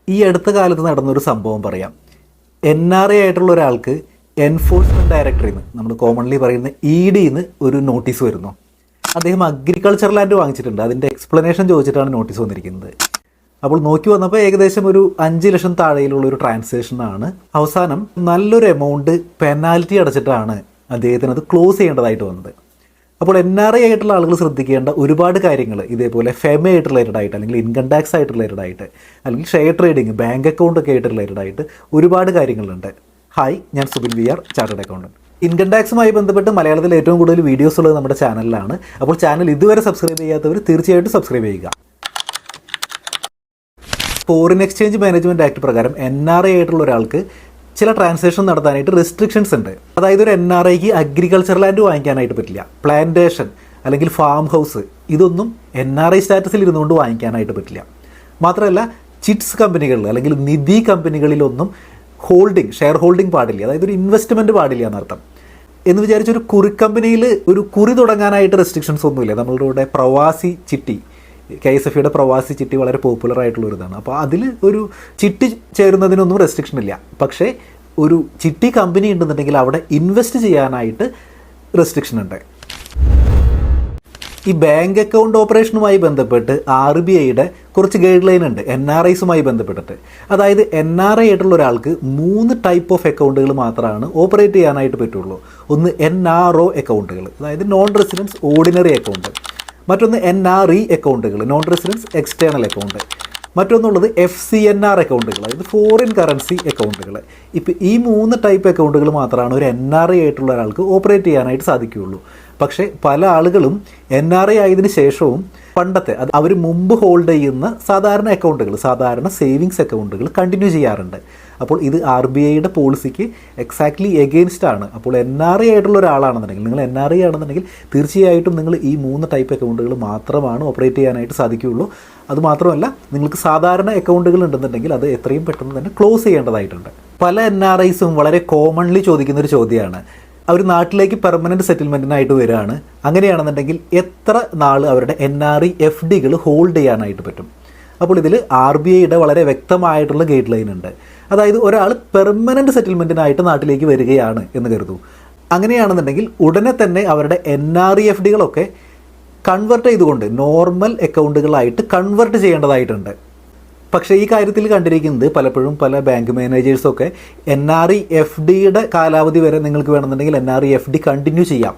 ഈ അടുത്ത കാലത്ത് നടന്നൊരു സംഭവം പറയാം. NRA ആയിട്ടുള്ള ഒരാൾക്ക് എൻഫോഴ്സ്മെൻറ്റ് ഡയറക്ടറിൽ നിന്ന്, നമ്മൾ കോമൺലി പറയുന്ന EDന്ന് ഒരു നോട്ടീസ് വരുന്നു. അദ്ദേഹം അഗ്രികൾച്ചർ ലാൻഡ് വാങ്ങിച്ചിട്ടുണ്ട്. അതിൻ്റെ എക്സ്പ്ലനേഷൻ ചോദിച്ചിട്ടാണ് നോട്ടീസ് വന്നിരിക്കുന്നത്. അപ്പോൾ നോക്കി വന്നപ്പോൾ ഏകദേശം ഒരു 5 ലക്ഷം താഴെയിലുള്ള ഒരു ട്രാൻസാക്ഷനാണ്. അവസാനം നല്ലൊരു എമൗണ്ട് പെനാൽറ്റി അടച്ചിട്ടാണ് അദ്ദേഹത്തിന് അത് ക്ലോസ് ചെയ്യേണ്ടതായിട്ട് വന്നത്. അപ്പോൾ NRA ആയിട്ടുള്ള ആളുകൾ ശ്രദ്ധിക്കേണ്ട ഒരുപാട് കാര്യങ്ങൾ ഇതേപോലെ ഫെമ ആയിട്ട് റിലേറ്റഡ് ആയിട്ട്, അല്ലെങ്കിൽ ഇൻകം ടാക്സ് ആയിട്ട് റിലേറ്റഡ് ആയിട്ട്, അല്ലെങ്കിൽ ഷെയർ ട്രേഡിങ്, ബാങ്ക് അക്കൗണ്ട് ഒക്കെ ആയിട്ട് റിലേറ്റഡ് ആയിട്ട് ഒരുപാട് കാര്യങ്ങളുണ്ട്. ഹായ്, ഞാൻ Subin VR, chartered accountant. Income ടാക്സുമായി ബന്ധപ്പെട്ട് മലയാളത്തിൽ ഏറ്റവും കൂടുതൽ വീഡിയോസ് ഉള്ളത് നമ്മുടെ ചാനലിലാണ്. അപ്പോൾ ചാനൽ ഇതുവരെ സബ്സ്ക്രൈബ് ചെയ്യാത്തവർ തീർച്ചയായിട്ടും സബ്സ്ക്രൈബ് ചെയ്യുക. ഫോറിൻ എക്സ്ചേഞ്ച് മാനേജ്മെൻറ്റ് ആക്ട് പ്രകാരം NRA ആയിട്ടുള്ള ഒരാൾക്ക് ചില ട്രാൻസാക്ഷൻ നടത്താനായിട്ട് റെസ്ട്രിക്ഷൻസ് ഉണ്ട്. അതായത് ഒരു NRAക്ക് അഗ്രികൾച്ചർ ലാൻഡ് വാങ്ങിക്കാനായിട്ട് പറ്റില്ല. പ്ലാന്റേഷൻ അല്ലെങ്കിൽ ഫാം ഹൗസ് ഇതൊന്നും NRA സ്റ്റാറ്റസിൽ ഇരുന്നുകൊണ്ട് വാങ്ങിക്കാനായിട്ട് പറ്റില്ല. മാത്രമല്ല ചിറ്റ്സ് കമ്പനികളിൽ അല്ലെങ്കിൽ നിധി കമ്പനികളിലൊന്നും ഷെയർ ഹോൾഡിംഗ് പാടില്ല. അതായത് ഒരു ഇൻവെസ്റ്റ്മെൻറ്റ് പാടില്ല എന്നർത്ഥം. എന്ന് വിചാരിച്ച് ഒരു കുറിക്കമ്പനിയിൽ ഒരു കുറി തുടങ്ങാനായിട്ട് റെസ്ട്രിക്ഷൻസ് ഒന്നുമില്ല. നമ്മളുടെ ഇവിടെ പ്രവാസി ചിട്ടി, KSFയുടെ പ്രവാസി ചിട്ടി വളരെ പോപ്പുലർ ആയിട്ടുള്ളൊരിതാണ്. അപ്പോൾ അതിൽ ഒരു ചിട്ടി ചേരുന്നതിനൊന്നും റെസ്ട്രിക്ഷൻ ഇല്ല. പക്ഷേ ഒരു ചിട്ടി കമ്പനി ഉണ്ടെന്നുണ്ടെങ്കിൽ അവിടെ ഇൻവെസ്റ്റ് ചെയ്യാനായിട്ട് റെസ്ട്രിക്ഷൻ ഉണ്ട്. ഈ ബാങ്ക് അക്കൗണ്ട് ഓപ്പറേഷനുമായി ബന്ധപ്പെട്ട് RBIയുടെ കുറച്ച് ഗൈഡ് ലൈൻ ഉണ്ട് NRIസുമായി ബന്ധപ്പെട്ടിട്ട്. അതായത് NRA ആയിട്ടുള്ള ഒരാൾക്ക് 3 ടൈപ്പ് ഓഫ് അക്കൗണ്ടുകൾ മാത്രമാണ് ഓപ്പറേറ്റ് ചെയ്യാനായിട്ട് പറ്റുള്ളൂ. ഒന്ന് NRO അക്കൗണ്ടുകൾ, അതായത് നോൺ റെസിഡൻസ് ഓർഡിനറി അക്കൗണ്ട്. മറ്റൊന്ന് NRE അക്കൗണ്ടുകൾ, നോൺ റെസിഡൻസ് എക്സ്റ്റേണൽ അക്കൗണ്ട്. മറ്റൊന്നുള്ളത് FCNR അക്കൗണ്ടുകൾ, അതായത് ഫോറിൻ കറൻസി അക്കൗണ്ടുകൾ. ഇപ്പോൾ ഈ 3 ടൈപ്പ് അക്കൗണ്ടുകൾ മാത്രമാണ് ഒരു NRA ആയിട്ടുള്ള ഒരാൾക്ക് ഓപ്പറേറ്റ് ചെയ്യാനായിട്ട് സാധിക്കുകയുള്ളൂ. പക്ഷേ പല ആളുകളും NRA ആയതിനു ശേഷവും പണ്ടത്തെ അവർ മുമ്പ് ഹോൾഡ് ചെയ്യുന്ന സാധാരണ അക്കൗണ്ടുകൾ, സാധാരണ സേവിങ്സ് അക്കൗണ്ടുകൾ കണ്ടിന്യൂ ചെയ്യാറുണ്ട്. അപ്പോൾ ഇത് RBIയുടെ പോളിസിക്ക് എക്സാക്ട്ലി എഗെയിൻസ്റ്റ് ആണ്. അപ്പോൾ NRA ആയിട്ടുള്ള ഒരാളാണെന്നുണ്ടെങ്കിൽ, നിങ്ങൾ NRA ആണെന്നുണ്ടെങ്കിൽ തീർച്ചയായിട്ടും നിങ്ങൾ ഈ 3 ടൈപ്പ് അക്കൗണ്ടുകൾ മാത്രമാണ് ഓപ്പറേറ്റ് ചെയ്യാനായിട്ട് സാധിക്കുകയുള്ളൂ. അതുമാത്രമല്ല, നിങ്ങൾക്ക് സാധാരണ അക്കൗണ്ടുകൾ ഉണ്ടെന്നുണ്ടെങ്കിൽ അത് എത്രയും പെട്ടെന്ന് തന്നെ ക്ലോസ് ചെയ്യേണ്ടതായിട്ടുണ്ട്. പല NRIസും വളരെ കോമൺലി ചോദിക്കുന്നൊരു ചോദ്യമാണ്, അവർ നാട്ടിലേക്ക് പെർമനൻറ്റ് സെറ്റിൽമെൻറ്റിനായിട്ട് വരികയാണ്, അങ്ങനെയാണെന്നുണ്ടെങ്കിൽ എത്ര നാൾ അവരുടെ NRE FDകൾ ഹോൾഡ് ചെയ്യാനായിട്ട് പറ്റും? അപ്പോൾ ഇതിൽ RBIയുടെ വളരെ വ്യക്തമായിട്ടുള്ള ഗൈഡ് ലൈൻ ഉണ്ട്. അതായത് ഒരാൾ പെർമനൻറ്റ് സെറ്റിൽമെൻറ്റിനായിട്ട് നാട്ടിലേക്ക് വരികയാണ് എന്ന് കരുതൂ. അങ്ങനെയാണെന്നുണ്ടെങ്കിൽ ഉടനെ തന്നെ അവരുടെ NRE FDകളൊക്കെ കൺവെർട്ട് ചെയ്തുകൊണ്ട് നോർമൽ അക്കൗണ്ടുകളായിട്ട് കൺവെർട്ട് ചെയ്യേണ്ടതായിട്ടുണ്ട്. പക്ഷേ ഈ കാര്യത്തിൽ കണ്ടിരിക്കുന്നത് പലപ്പോഴും പല ബാങ്ക് മാനേജേഴ്സൊക്കെ NRE FDയുടെ കാലാവധി വരെ നിങ്ങൾക്ക് വേണമെന്നുണ്ടെങ്കിൽ NRE FD കണ്ടിന്യൂ ചെയ്യാം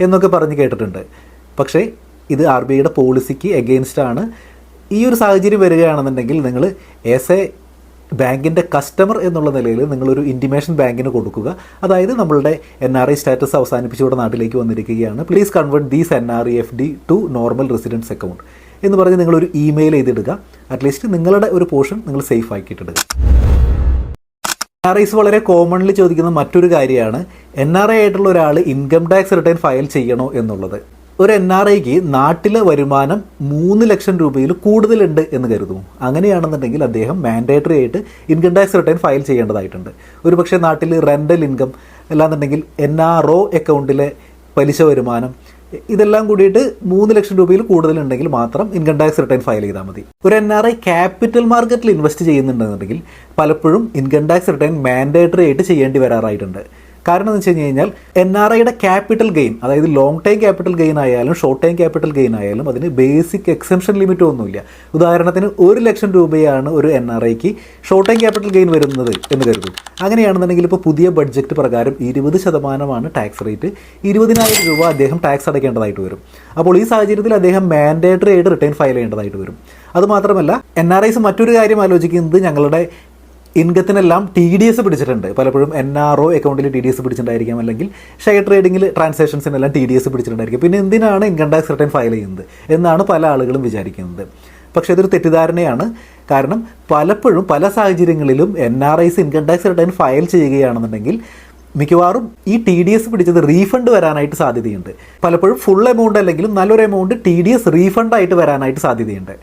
എന്നൊക്കെ പറഞ്ഞ് കേട്ടിട്ടുണ്ട്. പക്ഷേ ഇത് RBIയുടെ പോളിസിക്ക് എഗെയിൻസ്റ്റ് ആണ്. ഈ ഒരു സാഹചര്യം വരികയാണെന്നുണ്ടെങ്കിൽ നിങ്ങൾ ആസ് എ ബാങ്കിൻ്റെ കസ്റ്റമർ എന്നുള്ള നിലയിൽ നിങ്ങളൊരു ഇൻറ്റിമേഷൻ ബാങ്കിന് കൊടുക്കുക. അതായത് നമ്മളുടെ NRI സ്റ്റാറ്റസ് അവസാനിപ്പിച്ചുകൂടെ നാട്ടിലേക്ക് വന്നിരിക്കുകയാണ്, please convert these NRE FD to normal residence account എന്ന് പറഞ്ഞ് നിങ്ങളൊരു ഇമെയിൽ ചെയ്തിടുക. അറ്റ്ലീസ്റ്റ് നിങ്ങളുടെ ഒരു പോർഷൻ നിങ്ങൾ സേഫ് ആക്കിയിട്ടിടുക. NRIs വളരെ കോമൺലി ചോദിക്കുന്ന മറ്റൊരു കാര്യമാണ് NRA ആയിട്ടുള്ള ഒരാൾ ഇൻകം ടാക്സ് റിട്ടേൺ ഫയൽ ചെയ്യണോ എന്നുള്ളത്. ഒരു NRIക്ക് നാട്ടിലെ വരുമാനം 3 ലക്ഷം രൂപയിൽ കൂടുതലുണ്ട് എന്ന് കരുതും. അങ്ങനെയാണെന്നുണ്ടെങ്കിൽ അദ്ദേഹം മാൻഡേറ്ററി ആയിട്ട് ഇൻകം ടാക്സ് റിട്ടേൺ ഫയൽ ചെയ്യേണ്ടതായിട്ടുണ്ട്. ഒരു പക്ഷേ നാട്ടിൽ റെൻ്റൽ ഇൻകം അല്ലാന്നുണ്ടെങ്കിൽ NRO അക്കൗണ്ടിലെ പലിശ വരുമാനം ഇതെല്ലാം കൂടിയിട്ട് 3 ലക്ഷം രൂപയിൽ കൂടുതലുണ്ടെങ്കിൽ മാത്രം ഇൻകം ടാക്സ് റിട്ടേൺ ഫയൽ ചെയ്താൽ മതി. ഒരു NRI ക്യാപിറ്റൽ മാർക്കറ്റിൽ ഇൻവെസ്റ്റ് ചെയ്യുന്നുണ്ടെന്നുണ്ടെങ്കിൽ പലപ്പോഴും ഇൻകം ടാക്സ് റിട്ടേൺ മാൻഡേറ്ററി ആയിട്ട് ചെയ്യേണ്ടി വരാറായിട്ടുണ്ട്. കാരണം എന്ന് വെച്ച് കഴിഞ്ഞാൽ NRIയുടെ ക്യാപിറ്റൽ ഗെയിൻ, അതായത് ലോങ് ടൈം ക്യാപിറ്റൽ ഗെയിൻ ആയാലും ഷോർട്ട് ടൈം ക്യാപിറ്റൽ ഗെയിൻ ആയാലും അതിന് ബേസിക് എക്സംഷൻ ലിമിറ്റ് ഒന്നുമില്ല. ഉദാഹരണത്തിന് 1 ലക്ഷം രൂപയാണ് ഒരു NRIക്ക് ഷോർട്ട് ടൈം ക്യാപിറ്റൽ ഗെയിൻ വരുന്നത് എന്ന് കരുതും. അങ്ങനെയാണെന്നുണ്ടെങ്കിൽ ഇപ്പോൾ പുതിയ ബഡ്ജറ്റ് പ്രകാരം 20% ടാക്സ് റേറ്റ്. 20,000 രൂപ അദ്ദേഹം ടാക്സ് അടയ്ക്കേണ്ടതായിട്ട് വരും. അപ്പോൾ ഈ സാഹചര്യത്തിൽ അദ്ദേഹം മാൻഡേറ്ററി ആയിട്ട് റിട്ടേൺ ഫയൽ ചെയ്യേണ്ടതായിട്ട് വരും. അതുമാത്രമല്ല NRIs മറ്റൊരു കാര്യം ആലോചിക്കുന്നത്, ഞങ്ങളുടെ ഇൻകത്തിനെല്ലാം TDS പിടിച്ചിട്ടുണ്ട്. പലപ്പോഴും NRO അക്കൗണ്ടിൽ TDS പിടിച്ചിട്ടുണ്ടായിരിക്കാം, അല്ലെങ്കിൽ ഷെയർ ട്രേഡിങ്ങിൽ ട്രാൻസാക്ഷൻസിനെല്ലാം TDS പിടിച്ചിട്ടുണ്ടായിരിക്കും. പിന്നെ എന്തിനാണ് ഇൻകം ടാക്സ് റിട്ടേൺ ഫയൽ ചെയ്യുന്നത് എന്നാണ് പല ആളുകളും വിചാരിക്കുന്നത്. പക്ഷേ ഇതൊരു തെറ്റിദ്ധാരണയാണ്. കാരണം പലപ്പോഴും പല സാഹചര്യങ്ങളിലും NRIs income tax return file ചെയ്യുകയാണെന്നുണ്ടെങ്കിൽ മിക്കവാറും ഈ TDS പിടിച്ചത് റീഫണ്ട് വരാനായിട്ട് സാധ്യതയുണ്ട്. പലപ്പോഴും ഫുൾ എമൗണ്ട് അല്ലെങ്കിലും നല്ലൊരു എമൗണ്ട് TDS റീഫണ്ടായിട്ട് വരാനായിട്ട് സാധ്യതയുണ്ട്.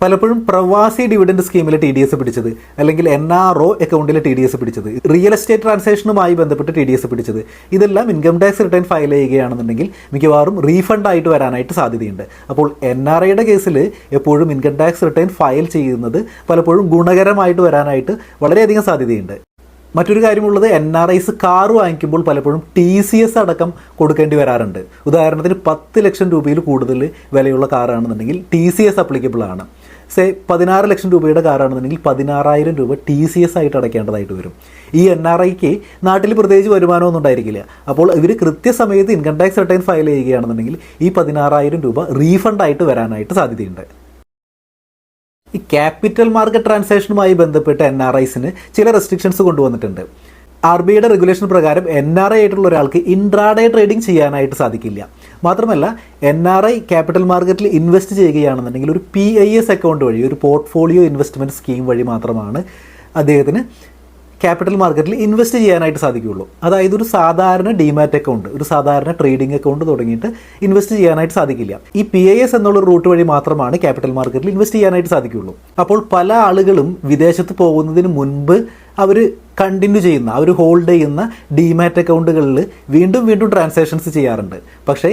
പലപ്പോഴും പ്രവാസി ഡിവിഡൻഡ് സ്കീമിലെ TDS പിടിച്ചത്, അല്ലെങ്കിൽ NRO അക്കൗണ്ടിലെ TDS പിടിച്ചത്, റിയൽ എസ്റ്റേറ്റ് ട്രാൻസാക്ഷനുമായി ബന്ധപ്പെട്ട് TDS പിടിച്ചത്, ഇതെല്ലാം ഇൻകം ടാക്സ് റിട്ടേൺ ഫയൽ ചെയ്യുകയാണെന്നുണ്ടെങ്കിൽ മിക്കവാറും റീഫണ്ട് ആയിട്ട് വരാനായിട്ട് സാധ്യതയുണ്ട്. അപ്പോൾ NRIയുടെ കേസിൽ എപ്പോഴും ഇൻകം ടാക്സ് റിട്ടേൺ ഫയൽ ചെയ്യുന്നത് പലപ്പോഴും ഗുണകരമായിട്ട് വരാനായിട്ട് വളരെയധികം സാധ്യതയുണ്ട്. മറ്റൊരു കാര്യമുള്ളത്, NRIs കാർ വാങ്ങിക്കുമ്പോൾ പലപ്പോഴും TCS അടക്കം കൊടുക്കേണ്ടി വരാറുണ്ട്. ഉദാഹരണത്തിന് 10 ലക്ഷം രൂപയിൽ കൂടുതൽ വിലയുള്ള കാറാണെന്നുണ്ടെങ്കിൽ TCS അപ്ലിക്കബിൾ ആണ്. 16 ലക്ഷം രൂപയുടെ കാറാണെന്നുണ്ടെങ്കിൽ 16,000 രൂപ TCS ആയിട്ട് അടയ്ക്കേണ്ടതായിട്ട് വരും. ഈ NRIക്ക് നാട്ടിൽ പ്രത്യേകിച്ച് വരുമാനമൊന്നും ഉണ്ടായിരിക്കില്ല. അപ്പോൾ ഇവർ കൃത്യസമയത്ത് ഇൻകം ടാക്സ് റിട്ടേൺ ഫയൽ ചെയ്യുകയാണെന്നുണ്ടെങ്കിൽ ഈ 16,000 രൂപ റീഫണ്ടായിട്ട് വരാനായിട്ട് സാധ്യതയുണ്ട്. ഈ ക്യാപിറ്റൽ മാർക്കറ്റ് ട്രാൻസാക്ഷനുമായി ബന്ധപ്പെട്ട് NRIസിന് ചില റെസ്ട്രിക്ഷൻസ് കൊണ്ടുവന്നിട്ടുണ്ട്. RBIയുടെ റെഗുലേഷൻ പ്രകാരം NRI ആയിട്ടുള്ള ഒരാൾക്ക് ഇൻട്രാഡേ ട്രേഡിംഗ് ചെയ്യാനായിട്ട് സാധിക്കില്ല. മാത്രമല്ല NRI ക്യാപിറ്റൽ മാർക്കറ്റിൽ ഇൻവെസ്റ്റ് ചെയ്യുകയാണെന്നുണ്ടെങ്കിൽ ഒരു PIS അക്കൗണ്ട് വഴി, ഒരു പോർട്ട്ഫോളിയോ ഇൻവെസ്റ്റ്മെൻറ്റ് സ്കീം വഴി മാത്രമാണ് അദ്ദേഹത്തിന് ക്യാപിറ്റൽ മാർക്കറ്റിൽ ഇൻവെസ്റ്റ് ചെയ്യാനായിട്ട് സാധിക്കുകയുള്ളൂ. അതായത് ഒരു സാധാരണ ഡിമാറ്റ് അക്കൗണ്ട്, ഒരു സാധാരണ ട്രേഡിംഗ് അക്കൗണ്ട് തുടങ്ങിയിട്ട് ഇൻവെസ്റ്റ് ചെയ്യാനായിട്ട് സാധിക്കില്ല. ഈ PIS എന്നുള്ള റൂട്ട് വഴി മാത്രമാണ് ക്യാപിറ്റൽ മാർക്കറ്റിൽ ഇൻവെസ്റ്റ് ചെയ്യാനായിട്ട് സാധിക്കുകയുള്ളൂ. അപ്പോൾ പല ആളുകളും വിദേശത്ത് പോകുന്നതിന് മുൻപ് അവർ കണ്ടിന്യൂ ചെയ്യുന്ന, അവർ ഹോൾഡ് ചെയ്യുന്ന ഡിമാറ്റ് അക്കൗണ്ടുകളിൽ വീണ്ടും വീണ്ടും ട്രാൻസാക്ഷൻസ് ചെയ്യാറുണ്ട്. പക്ഷേ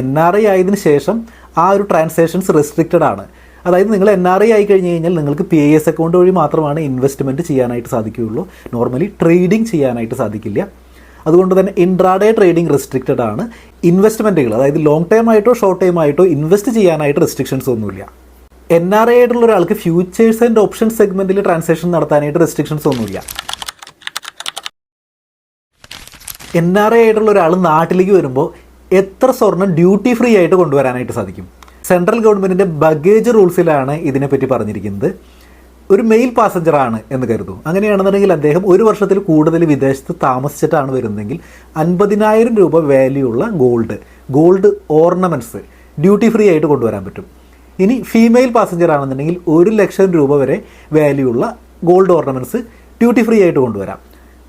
NRI ആയതിനു ശേഷം ആ ഒരു ട്രാൻസാക്ഷൻസ് റെസ്ട്രിക്റ്റഡ് ആണ്. അതായത് നിങ്ങൾ NRI ആയി കഴിഞ്ഞ് കഴിഞ്ഞാൽ നിങ്ങൾക്ക് PIS അക്കൗണ്ട് വഴി മാത്രമാണ് ഇൻവെസ്റ്റ്മെൻറ്റ് ചെയ്യാനായിട്ട് സാധിക്കുകയുള്ളൂ. നോർമലി ട്രേഡിംഗ് ചെയ്യാനായിട്ട് സാധിക്കില്ല. അതുകൊണ്ട് തന്നെ ഇൻട്രാഡേ ട്രേഡിംഗ് റെസ്ട്രിക്റ്റഡ് ആണ്. ഇൻവെസ്റ്റ്മെൻറ്റുകൾ, അതായത് ലോങ് ടൈം ആയിട്ടോ ഷോർട്ട് ടൈം ആയിട്ടോ ഇൻവെസ്റ്റ് ചെയ്യാനായിട്ട് റെസ്ട്രിക്ഷൻസ് ഒന്നുമില്ല. NRI ആയിട്ടുള്ള ഒരാൾക്ക് ഫ്യൂച്ചേഴ്സ് ആൻഡ് ഓപ്ഷൻ സെഗ്മെൻറ്റിൽ ട്രാൻസാക്ഷൻ നടത്താനായിട്ട് റെസ്ട്രിക്ഷൻസ് ഒന്നുമില്ല. NRI ആയിട്ടുള്ള ഒരാൾ നാട്ടിലേക്ക് വരുമ്പോൾ എത്ര സ്വർണ്ണം ഡ്യൂട്ടി ഫ്രീ ആയിട്ട് കൊണ്ടുവരാനായിട്ട് സാധിക്കും? സെൻട്രൽ ഗവൺമെൻറ്റിൻ്റെ ബഗേജ് റൂൾസിലാണ് ഇതിനെപ്പറ്റി പറഞ്ഞിരിക്കുന്നത്. ഒരു മെയിൽ പാസഞ്ചറാണ് എന്ന് കരുതൂ. അങ്ങനെയാണെന്നുണ്ടെങ്കിൽ അദ്ദേഹം ഒരു വർഷത്തിൽ കൂടുതൽ വിദേശത്ത് താമസിച്ചിട്ടാണ് വരുന്നതെങ്കിൽ 50,000 രൂപ വാല്യൂ ഉള്ള ഗോൾഡ് ഓർണമെൻറ്റ്സ് ഡ്യൂട്ടി ഫ്രീ ആയിട്ട് കൊണ്ടുവരാൻ പറ്റും. ഇനി ഫീമെയിൽ പാസഞ്ചർ ആണെന്നുണ്ടെങ്കിൽ 1 ലക്ഷം രൂപ വരെ വാല്യൂ ഉള്ള ഗോൾഡ് ഓർണമെൻറ്റ്സ് ഡ്യൂട്ടി ഫ്രീ ആയിട്ട് കൊണ്ടുവരാം.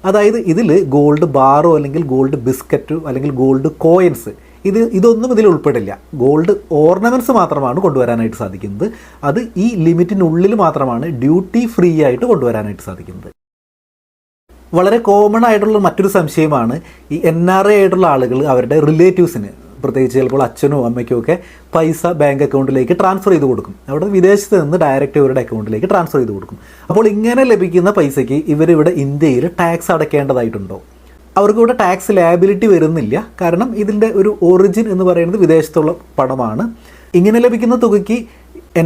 അതായത് ഇതിൽ ഗോൾഡ് ബാറോ അല്ലെങ്കിൽ ഗോൾഡ് ബിസ്ക്കറ്റോ അല്ലെങ്കിൽ ഗോൾഡ് കോയിൻസ് ഇതൊന്നും ഇതിൽ ഉൾപ്പെടില്ല. ഗോൾഡ് ഓർണമെൻറ്റ്സ് മാത്രമാണ് കൊണ്ടുവരാനായിട്ട് സാധിക്കുന്നത്. അത് ഈ ലിമിറ്റിനുള്ളിൽ മാത്രമാണ് ഡ്യൂട്ടി ഫ്രീ ആയിട്ട് കൊണ്ടുവരാനായിട്ട് സാധിക്കുന്നത്. വളരെ കോമൺ ആയിട്ടുള്ള മറ്റൊരു സംശയമാണ്, ഈ NRI ആയിട്ടുള്ള ആളുകൾ അവരുടെ റിലേറ്റീവ്സിന്, പ്രത്യേകിച്ച് ചിലപ്പോൾ അച്ഛനോ അമ്മയ്ക്കോ ഒക്കെ പൈസ ബാങ്ക് അക്കൗണ്ടിലേക്ക് ട്രാൻസ്ഫർ ചെയ്ത് കൊടുക്കും. അവിടെ വിദേശത്ത് നിന്ന് ഡയറക്റ്റ് ഇവരുടെ അക്കൗണ്ടിലേക്ക് ട്രാൻസ്ഫർ ചെയ്ത് കൊടുക്കും. അപ്പോൾ ഇങ്ങനെ ലഭിക്കുന്ന പൈസയ്ക്ക് ഇവരിവിടെ ഇന്ത്യയിൽ ടാക്സ് അടയ്ക്കേണ്ടതായിട്ടുണ്ടോ? അവർക്കിവിടെ ടാക്സ് ലയബിലിറ്റി വരുന്നില്ല. കാരണം ഇതിൻ്റെ ഒരു ഒറിജിൻ എന്ന് പറയുന്നത് വിദേശത്തുള്ള പണമാണ്. ഇങ്ങനെ ലഭിക്കുന്ന തുകയ്ക്ക്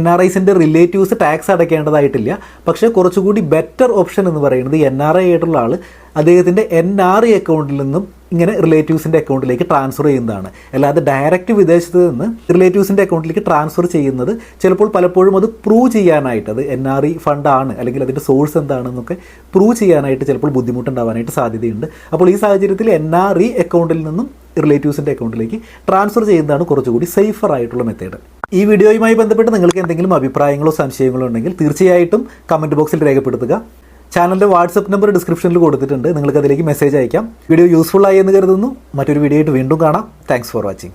NRIസിൻ്റെ റിലേറ്റീവ്സ് ടാക്സ് അടയ്ക്കേണ്ടതായിട്ടില്ല. പക്ഷേ കുറച്ചുകൂടി ബെറ്റർ ഓപ്ഷൻ എന്ന് പറയുന്നത് NRI ആയിട്ടുള്ള ആൾ അദ്ദേഹത്തിൻ്റെ NRI അക്കൗണ്ടിൽ നിന്നും ഇങ്ങനെ റിലേറ്റീവ്സിൻ്റെ അക്കൗണ്ടിലേക്ക് ട്രാൻസ്ഫർ ചെയ്യുന്നതാണ്. അല്ലാതെ ഡയറക്റ്റ് വിദേശത്ത് നിന്ന് റിലേറ്റീവ്സിൻ്റെ അക്കൗണ്ടിലേക്ക് ട്രാൻസ്ഫർ ചെയ്യുന്നത് ചിലപ്പോൾ പലപ്പോഴും അത് പ്രൂവ് ചെയ്യാനായിട്ട്, അത് NRI ഫണ്ടാണ് അല്ലെങ്കിൽ അതിൻ്റെ സോഴ്സ് എന്താണെന്നൊക്കെ പ്രൂവ് ചെയ്യാനായിട്ട് ചിലപ്പോൾ ബുദ്ധിമുട്ടുണ്ടാവാനായിട്ട് സാധ്യതയുണ്ട്. അപ്പോൾ ഈ സാഹചര്യത്തിൽ NRI അക്കൗണ്ടിൽ നിന്നും റിലേറ്റീവ്സിൻ്റെ അക്കൗണ്ടിലേക്ക് ട്രാൻസ്ഫർ ചെയ്യുന്നതാണ് കുറച്ചുകൂടി സേഫർ ആയിട്ടുള്ള മെത്തേഡ്. ഈ വീഡിയോയുമായി ബന്ധപ്പെട്ട് നിങ്ങൾക്ക് എന്തെങ്കിലും അഭിപ്രായങ്ങളോ സംശയങ്ങളോ ഉണ്ടെങ്കിൽ തീർച്ചയായിട്ടും കമൻറ്റ് ബോക്സിൽ രേഖപ്പെടുത്തുക. ചാനലിൻ്റെ വാട്സപ്പ് നമ്പർ ഡിസ്ക്രിപ്ഷനിൽ കൊടുത്തിട്ടുണ്ട്. നിങ്ങൾക്ക് അതിലേക്ക് മെസ്സേജ് അയക്കാം. വീഡിയോ യൂസ്ഫുൾ ആയി എന്ന് കരുതുന്നു. മറ്റൊരു വീഡിയോ ആയിട്ട് വീണ്ടും കാണാം. Thanks for watching.